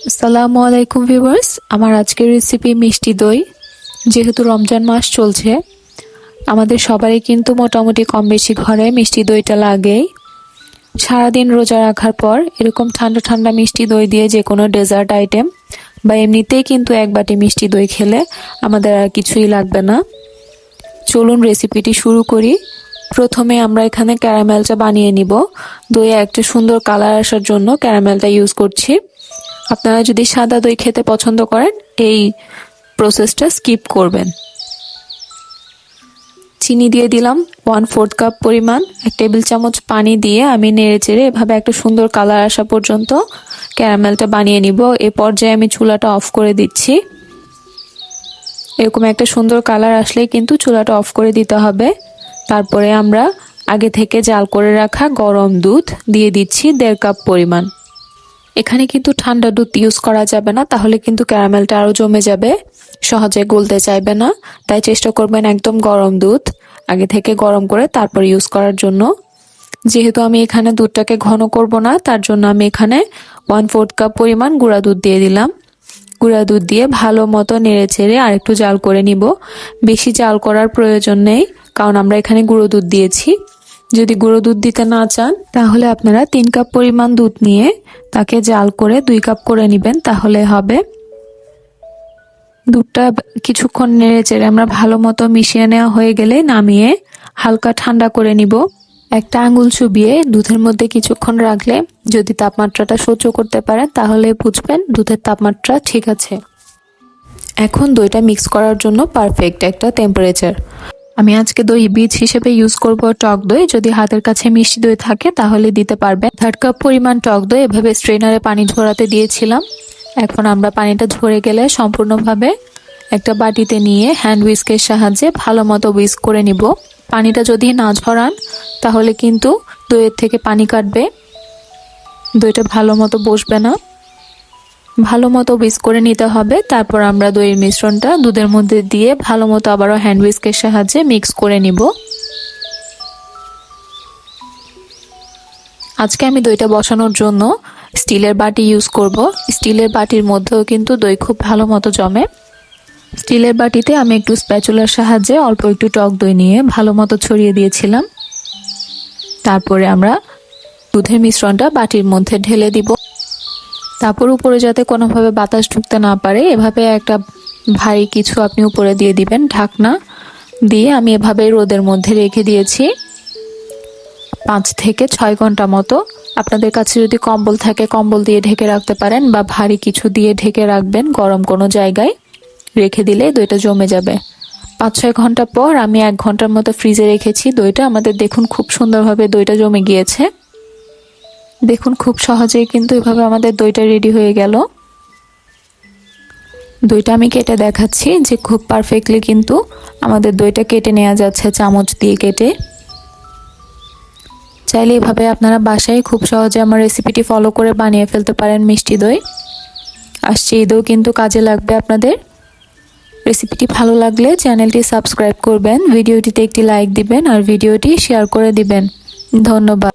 আসসালামু আলাইকুম ভিউয়ার্স, আমার আজকের রেসিপি মিষ্টি দই। যেহেতু রমজান মাস চলছে, আমাদের সবারই কিন্তু মোটামুটি কম বেশি ঘরে মিষ্টি দইটা লাগেই। সারাদিন রোজা রাখার পর এরকম ঠান্ডা ঠান্ডা মিষ্টি দই দিয়ে যে কোনো ডেজার্ট আইটেম বা এমনিতেই কিন্তু এক বাটি মিষ্টি দই খেলে আমাদের আর কিছুই লাগবে না। চলুন রেসিপিটি শুরু করি। প্রথমে আমরা এখানে ক্যারামেলটা বানিয়ে নিব। দইয়ে একটা সুন্দর কালার আসার জন্য ক্যারামেলটা ইউজ করছি। আপনারা যদি সাদা দই খেতে পছন্দ করেন, এই প্রসেসটা স্কিপ করবেন। চিনি দিয়ে দিলাম 1/4 কাপ পরিমাণ। 1 টেবিল চামচ পানি দিয়ে আমি নেড়েচেড়ে এভাবে একটা সুন্দর কালার আসা পর্যন্ত ক্যারামেলটা বানিয়ে নিব। এই পর্যায়ে আমি চুলাটা অফ করে দিচ্ছি। এরকম একটা সুন্দর কালার আসলেই কিন্তু চুলাটা অফ করে দিতে হবে। তারপরে আমরা আগে থেকে জাল করে রাখা গরম দুধ দিয়ে দিচ্ছি 1.5 কাপ পরিমাণ। এখানে কিন্তু ঠান্ডা দুধ ইউজ করা যাবে না, তাহলে কিন্তু ক্যারামেলটা আরও জমে যাবে, সহজে গলতে চাইবে না। তাই চেষ্টা করবেন একদম গরম দুধ আগে থেকে গরম করে তারপর ইউজ করার জন্য। যেহেতু আমি এখানে দুধটাকে ঘন করব না, তার জন্য আমি এখানে 1/4 কাপ পরিমাণ গুঁড়া দুধ দিয়ে দিলাম। গুঁড়া দুধ দিয়ে ভালো মতো নেড়ে চেড়ে আর একটু জাল করে নিব। বেশি জাল করার প্রয়োজন নেই, কারণ আমরা এখানে গুঁড়ো দুধ দিয়েছি। যদি গুঁড়ো দুধ দিতে না চান, তাহলে আপনারা 3 কাপ পরিমাণ দুধ নিয়ে তাকে জাল করে 2 কাপ করে নেবেন, তাহলে হবে। দুধটা কিছুক্ষণ নেড়ে চেড়ে আমরা ভালো মতো মিশিয়ে নেওয়া হয়ে গেলে নামিয়ে হালকা ঠান্ডা করে নিব। একটা আঙুল চুবিয়ে দুধের মধ্যে কিছুক্ষণ রাখলে যদি তাপমাত্রাটা সহ্য করতে পারেন, তাহলে বুঝবেন দুধের তাপমাত্রা ঠিক আছে। এখন দইটা মিক্স করার জন্য পারফেক্ট একটা টেম্পারেচার। আমি আজকে দই বীজ হিসেবে ইউজ করব টক দই। যদি হাতের কাছে মিষ্টি দই থাকে তাহলে দিতে পারবেন। 1/3 কাপ পরিমাণ টক দই এভাবে স্ট্রেনারে পানি ঝরাতে দিয়েছিলাম। এখন আমরা পানিটা ঝরে গেলে সম্পূর্ণভাবে একটা বাটিতে নিয়ে হ্যান্ড হুইস্কের সাহায্যে ভালো মতো হুইস্ক করে নিব। পানিটা যদি না ঝরান, তাহলে কিন্তু দইয়ের থেকে পানি কাটবে, দইটা ভালো মতো বসবে না। ভালো মতো হুইস্ক করে নিতে হবে। তারপর আমরা দইয়ের মিশ্রণটা দুধের মধ্যে দিয়ে ভালো মতো আবারও হ্যান্ড হুইস্কের সাহায্যে মিক্স করে নিব। আজকে আমি দইটা বসানোর জন্য স্টিলের বাটি ইউজ করব। স্টিলের বাটির মধ্যেও কিন্তু দই খুব ভালো মতো জমে। স্টিলের বাটিতে আমি একটু স্প্যাচুলার সাহায্যে অল্প একটু টক দই নিয়ে ভালো মতো ছড়িয়ে দিয়েছিলাম। তারপরে আমরা দুধের মিশ্রণটা বাটির মধ্যে ঢেলে দিব। তারপর উপরে যাতে কোনোভাবে বাতাস ঢুকতে না পারে, এভাবে একটা ভারী কিছু আপনি উপরে দিয়ে দিবেন, ঢাকনা দিয়ে। আমি এভাবে রোদের মধ্যে রেখে দিয়েছি 5 থেকে 6 ঘন্টা মতো। আপনাদের কাছে যদি কম্বল থাকে কম্বল দিয়ে ঢেকে রাখতে পারেন, বা ভারী কিছু দিয়ে ঢেকে রাখবেন গরম কোনো জায়গায়। রেখে দিলে দইটা জমে যাবে। 5-6 ঘন্টা পর আমি 1 ঘন্টার মতো ফ্রিজে রেখেছি দইটা। আমাদের দেখুন খুব সুন্দরভাবে দইটা জমে গিয়েছে। দেখুন খুব সহজেই কিন্তু এভাবে আমাদের দইটা রেডি হয়ে গেল। দইটা আমি কেটে দেখাচ্ছি যে খুব পারফেক্টলি কিন্তু আমাদের দইটা কেটে নেওয়া যাচ্ছে চামচ দিয়ে কেটে। চাইলে এভাবে আপনারা বাসায় খুব সহজে আমার রেসিপিটি ফলো করে বানিয়ে ফেলতে পারেন মিষ্টি দই। আসছে ঈদেও কিন্তু কাজে লাগবে আপনাদের। রেসিপিটি ভালো লাগলে চ্যানেলটি সাবস্ক্রাইব করবেন, ভিডিওটিতে একটি লাইক দিবেন আর ভিডিওটি শেয়ার করে দিবেন। ধন্যবাদ।